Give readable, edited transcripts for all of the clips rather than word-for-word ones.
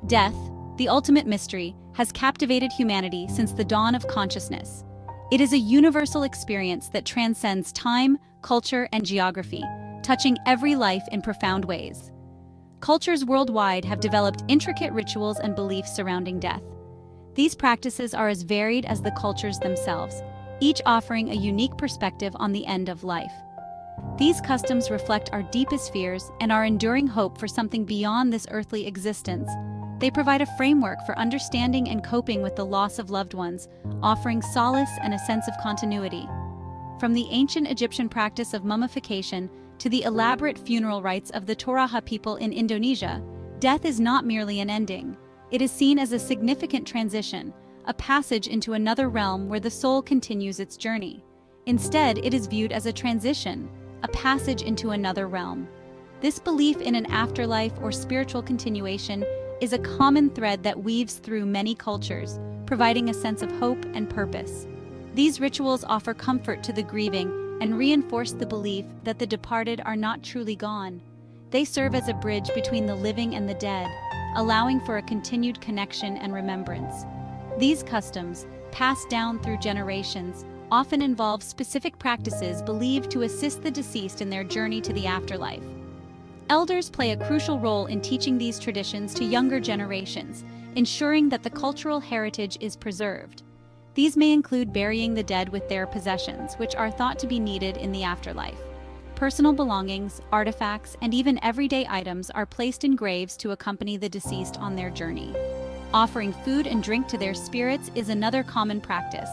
Death, the ultimate mystery, has captivated humanity since the dawn of consciousness. It is a universal experience that transcends time, culture, and geography, touching every life in profound ways. Cultures worldwide have developed intricate rituals and beliefs surrounding death. These practices are as varied as the cultures themselves, each offering a unique perspective on the end of life. These customs reflect our deepest fears and our enduring hope for something beyond this earthly existence. They provide a framework for understanding and coping with the loss of loved ones, offering solace and a sense of continuity. From the ancient Egyptian practice of mummification to the elaborate funeral rites of the Toraja people in Indonesia, death is not merely an ending. It is seen as a significant transition, a passage into another realm where the soul continues its journey. Instead, it is viewed as a transition, a passage into another realm. This belief in an afterlife or spiritual continuation is a common thread that weaves through many cultures, providing a sense of hope and purpose. These rituals offer comfort to the grieving and reinforce the belief that the departed are not truly gone. They serve as a bridge between the living and the dead, allowing for a continued connection and remembrance. These customs, passed down through generations, often involve specific practices believed to assist the deceased in their journey to the afterlife. Elders play a crucial role in teaching these traditions to younger generations, ensuring that the cultural heritage is preserved. These may include burying the dead with their possessions, which are thought to be needed in the afterlife. Personal belongings, artifacts, and even everyday items are placed in graves to accompany the deceased on their journey. Offering food and drink to their spirits is another common practice.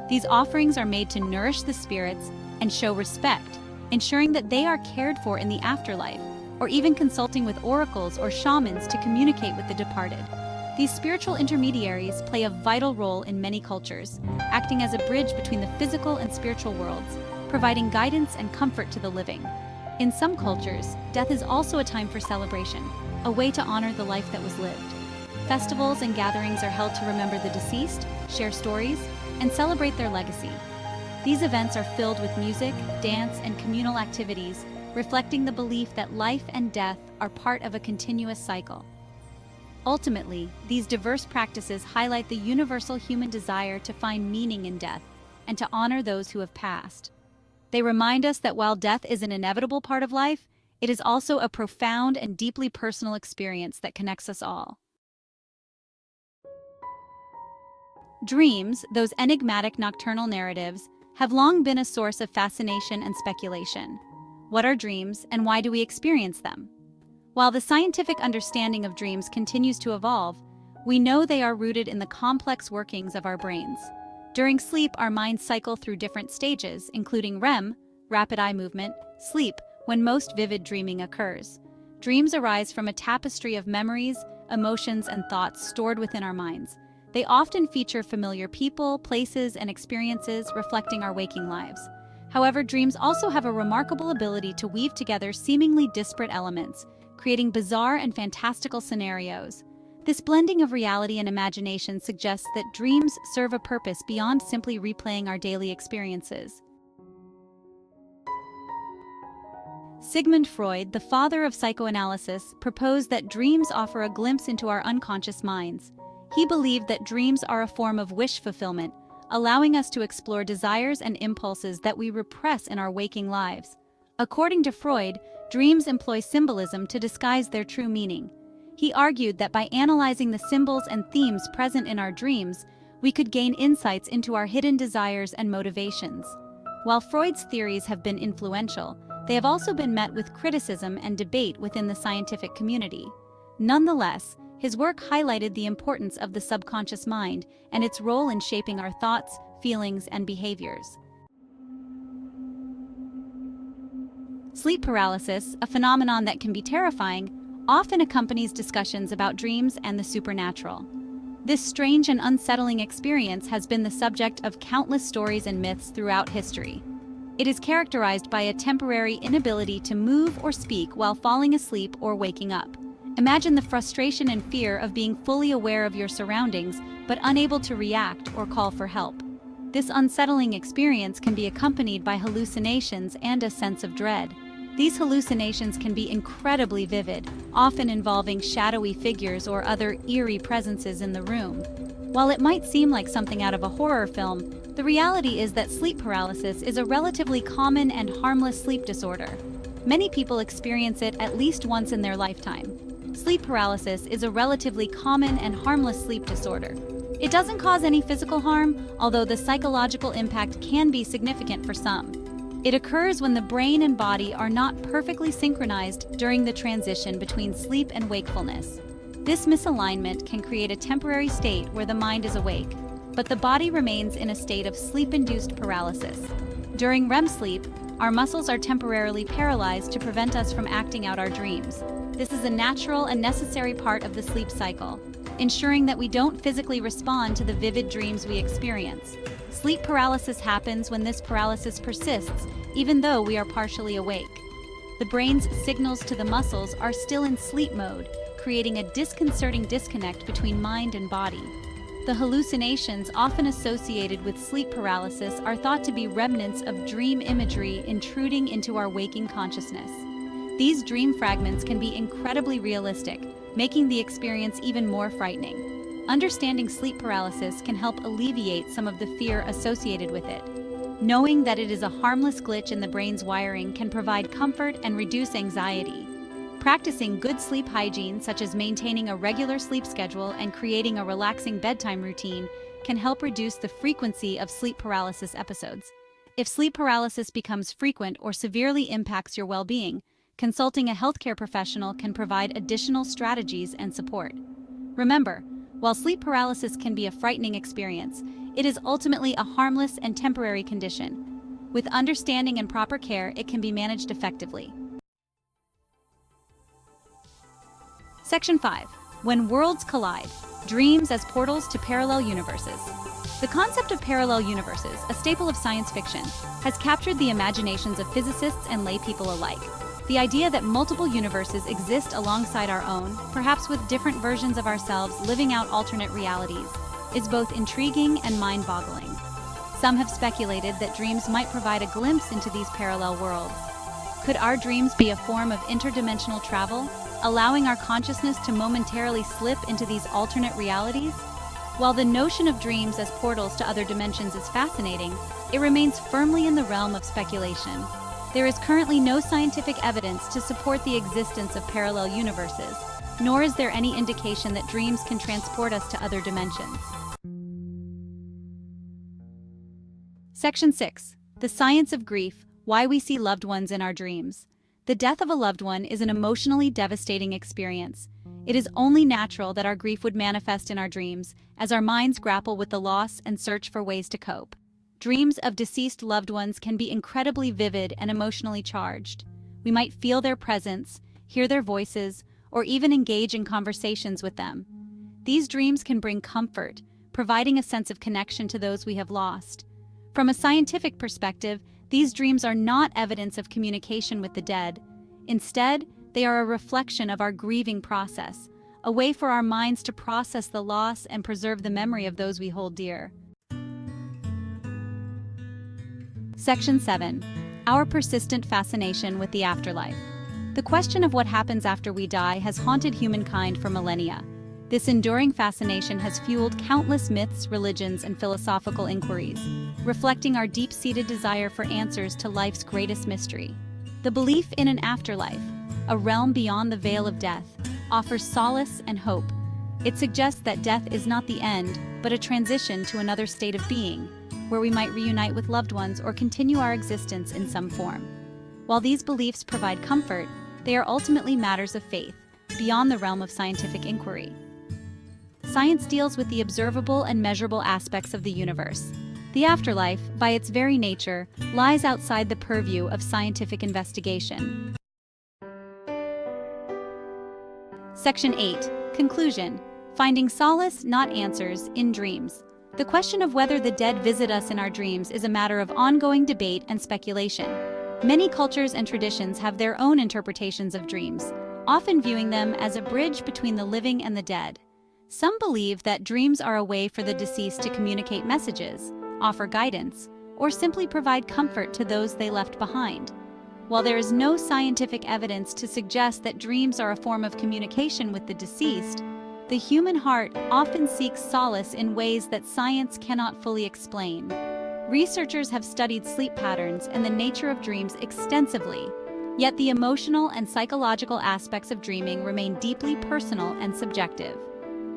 These offerings are made to nourish the spirits and show respect, ensuring that they are cared for in the afterlife, or even consulting with oracles or shamans to communicate with the departed. These spiritual intermediaries play a vital role in many cultures, acting as a bridge between the physical and spiritual worlds, providing guidance and comfort to the living. In some cultures, death is also a time for celebration, a way to honor the life that was lived. Festivals and gatherings are held to remember the deceased, share stories, and celebrate their legacy. These events are filled with music, dance, and communal activities, reflecting the belief that life and death are part of a continuous cycle. Ultimately, these diverse practices highlight the universal human desire to find meaning in death and to honor those who have passed. They remind us that while death is an inevitable part of life, it is also a profound and deeply personal experience that connects us all. Dreams, those enigmatic nocturnal narratives, have long been a source of fascination and speculation. What are dreams, and why do we experience them? While the scientific understanding of dreams continues to evolve, we know they are rooted in the complex workings of our brains. During sleep, our minds cycle through different stages, including REM, rapid eye movement, sleep, when most vivid dreaming occurs. Dreams arise from a tapestry of memories, emotions, and thoughts stored within our minds. They often feature familiar people, places, and experiences reflecting our waking lives. However, dreams also have a remarkable ability to weave together seemingly disparate elements, creating bizarre and fantastical scenarios. This blending of reality and imagination suggests that dreams serve a purpose beyond simply replaying our daily experiences. Sigmund Freud, the father of psychoanalysis, proposed that dreams offer a glimpse into our unconscious minds. He believed that dreams are a form of wish fulfillment, allowing us to explore desires and impulses that we repress in our waking lives. According to Freud, dreams employ symbolism to disguise their true meaning. He argued that by analyzing the symbols and themes present in our dreams, we could gain insights into our hidden desires and motivations. While Freud's theories have been influential, they have also been met with criticism and debate within the scientific community. Nonetheless, his work highlighted the importance of the subconscious mind and its role in shaping our thoughts, feelings, and behaviors. Sleep paralysis, a phenomenon that can be terrifying, often accompanies discussions about dreams and the supernatural. This strange and unsettling experience has been the subject of countless stories and myths throughout history. It is characterized by a temporary inability to move or speak while falling asleep or waking up. Imagine the frustration and fear of being fully aware of your surroundings but unable to react or call for help. This unsettling experience can be accompanied by hallucinations and a sense of dread. These hallucinations can be incredibly vivid, often involving shadowy figures or other eerie presences in the room. While it might seem like something out of a horror film, the reality is that sleep paralysis is a relatively common and harmless sleep disorder. Many people experience it at least once in their lifetime. Sleep paralysis is a relatively common and harmless sleep disorder. It doesn't cause any physical harm, although the psychological impact can be significant for some. It occurs when the brain and body are not perfectly synchronized during the transition between sleep and wakefulness. This misalignment can create a temporary state where the mind is awake, but the body remains in a state of sleep-induced paralysis. During REM sleep, our muscles are temporarily paralyzed to prevent us from acting out our dreams. This is a natural and necessary part of the sleep cycle, ensuring that we don't physically respond to the vivid dreams we experience. Sleep paralysis happens when this paralysis persists, even though we are partially awake. The brain's signals to the muscles are still in sleep mode, creating a disconcerting disconnect between mind and body. The hallucinations often associated with sleep paralysis are thought to be remnants of dream imagery intruding into our waking consciousness. These dream fragments can be incredibly realistic, making the experience even more frightening. Understanding sleep paralysis can help alleviate some of the fear associated with it. Knowing that it is a harmless glitch in the brain's wiring can provide comfort and reduce anxiety. Practicing good sleep hygiene, such as maintaining a regular sleep schedule and creating a relaxing bedtime routine, can help reduce the frequency of sleep paralysis episodes. If sleep paralysis becomes frequent or severely impacts your well-being, consulting a healthcare professional can provide additional strategies and support. Remember, while sleep paralysis can be a frightening experience, it is ultimately a harmless and temporary condition. With understanding and proper care, it can be managed effectively. Section 5. When Worlds Collide. Dreams as Portals to Parallel Universes. The concept of parallel universes, a staple of science fiction, has captured the imaginations of physicists and laypeople alike. The idea that multiple universes exist alongside our own, perhaps with different versions of ourselves living out alternate realities, is both intriguing and mind-boggling. Some have speculated that dreams might provide a glimpse into these parallel worlds. Could our dreams be a form of interdimensional travel, allowing our consciousness to momentarily slip into these alternate realities? While the notion of dreams as portals to other dimensions is fascinating, it remains firmly in the realm of speculation. There is currently no scientific evidence to support the existence of parallel universes, nor is there any indication that dreams can transport us to other dimensions. Section 6. The Science of Grief, Why We See Loved Ones in Our Dreams. The death of a loved one is an emotionally devastating experience. It is only natural that our grief would manifest in our dreams, as our minds grapple with the loss and search for ways to cope. Dreams of deceased loved ones can be incredibly vivid and emotionally charged. We might feel their presence, hear their voices, or even engage in conversations with them. These dreams can bring comfort, providing a sense of connection to those we have lost. From a scientific perspective, these dreams are not evidence of communication with the dead. Instead, they are a reflection of our grieving process, a way for our minds to process the loss and preserve the memory of those we hold dear. Section 7. Our persistent fascination with the afterlife. The question of what happens after we die has haunted humankind for millennia. This enduring fascination has fueled countless myths, religions, and philosophical inquiries, reflecting our deep-seated desire for answers to life's greatest mystery. The belief in an afterlife, a realm beyond the veil of death, offers solace and hope. It suggests that death is not the end, but a transition to another state of being, where we might reunite with loved ones or continue our existence in some form. While these beliefs provide comfort, they are ultimately matters of faith, beyond the realm of scientific inquiry. Science deals with the observable and measurable aspects of the universe. The afterlife, by its very nature, lies outside the purview of scientific investigation. Section 8. Conclusion. Finding solace, not answers, in dreams. The question of whether the dead visit us in our dreams is a matter of ongoing debate and speculation. Many cultures and traditions have their own interpretations of dreams, often viewing them as a bridge between the living and the dead. Some believe that dreams are a way for the deceased to communicate messages, offer guidance, or simply provide comfort to those they left behind. While there is no scientific evidence to suggest that dreams are a form of communication with the deceased, the human heart often seeks solace in ways that science cannot fully explain. Researchers have studied sleep patterns and the nature of dreams extensively, yet the emotional and psychological aspects of dreaming remain deeply personal and subjective.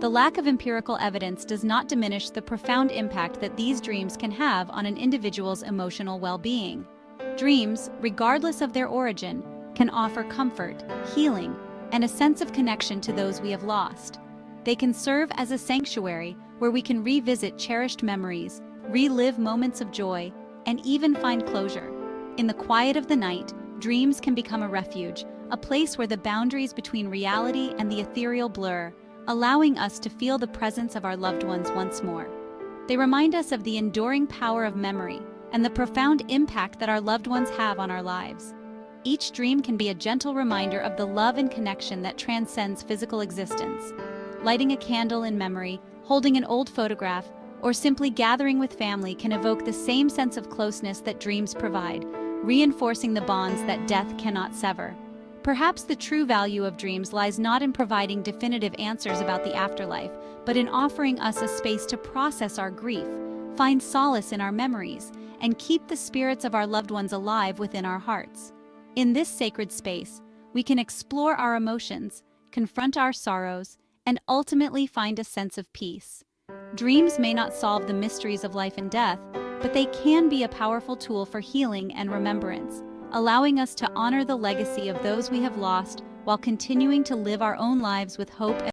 The lack of empirical evidence does not diminish the profound impact that these dreams can have on an individual's emotional well-being. Dreams, regardless of their origin, can offer comfort, healing, and a sense of connection to those we have lost. They can serve as a sanctuary where we can revisit cherished memories, relive moments of joy, and even find closure. In the quiet of the night, dreams can become a refuge, a place where the boundaries between reality and the ethereal blur, allowing us to feel the presence of our loved ones once more. They remind us of the enduring power of memory and the profound impact that our loved ones have on our lives. Each dream can be a gentle reminder of the love and connection that transcends physical existence. Lighting a candle in memory, holding an old photograph, or simply gathering with family can evoke the same sense of closeness that dreams provide, reinforcing the bonds that death cannot sever. Perhaps the true value of dreams lies not in providing definitive answers about the afterlife, but in offering us a space to process our grief, find solace in our memories, and keep the spirits of our loved ones alive within our hearts. In this sacred space, we can explore our emotions, confront our sorrows, and ultimately find a sense of peace. Dreams may not solve the mysteries of life and death, but they can be a powerful tool for healing and remembrance, allowing us to honor the legacy of those we have lost while continuing to live our own lives with hope and